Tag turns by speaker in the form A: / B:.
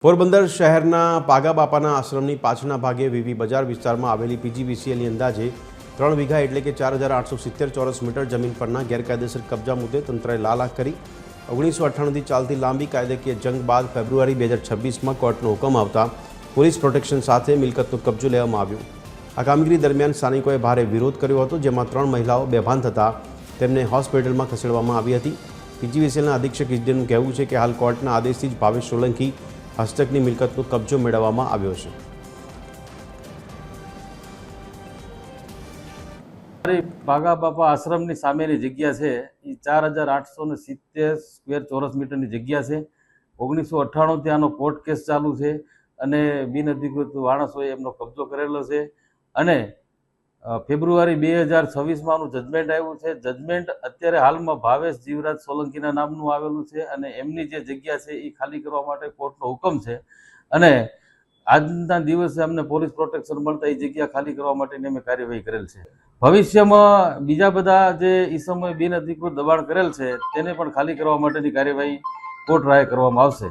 A: પોરબંદર શહેરના પાગાબાપાના આશ્રમની પાછળના ભાગે વીવી બજાર વિસ્તારમાં આવેલી પીજીવીસીએલની અંદાજે 3 વીઘા એટલે કે 4870 ચોરસ મીટર જમીન પરના ગેરકાયદેસર કબજા મુદ્દે તંત્રએ લાલાક કરી 1998થી ચાલતી લાંબી કાયદાકીય જંગ બાદ ફેબ્રુઆરી 2026માં કોર્ટનો હુકમ આવતા પોલીસ પ્રોટેક્શન સાથે મિલકતનો કબજો લેવામાં આવ્યો। આ કામગીરી દરમિયાન સ્થાનિકોએ ભારે વિરોધ કર્યો હતો, જેમાં 3 મહિલાઓ બેભાન થતાં તેમને હોસ્પિટલમાં ખસેડવામાં આવી હતી। પીજીવીસીએલના અધિક્ષક ઇજનેરનું કહેવું છે કે હાલ કોર્ટના આદેશથી જ ભાવેશ સોલંકી હસ્તકની મિલકતનો કબજો મેળવવામાં આવ્યો છે।
B: પાગાબાપા આશ્રમની સામેની જગ્યા છે એ 4870 સ્ક્વેર ચોરસ મીટરની જગ્યા છે। 1998થી આનો કોર્ટ કેસ ચાલુ છે અને બિનઅધિકૃત માણસોએ એમનો કબજો કરેલો છે અને ફેબ્રુઆરી 2026માં આનું જજમેન્ટ આવ્યું છે। જજમેન્ટ અત્યારે હાલમાં ભાવેશ જીવરાજ સોલંકીના નામનું આવેલું છે અને એમની જે જગ્યા છે એ ખાલી કરવા માટે કોર્ટનો હુકમ છે અને આજના દિવસે અમને પોલીસ પ્રોટેક્શન મળતા એ જગ્યા ખાલી કરવા માટેની અમે કાર્યવાહી કરેલ છે। ભવિષ્યમાં બીજા બધા જે ઈસમોએ બિનઅધિકૃત દબાણ કરેલ છે તેને પણ ખાલી કરવા માટેની કાર્યવાહી કોર્ટ રાહે કરવામાં આવશે।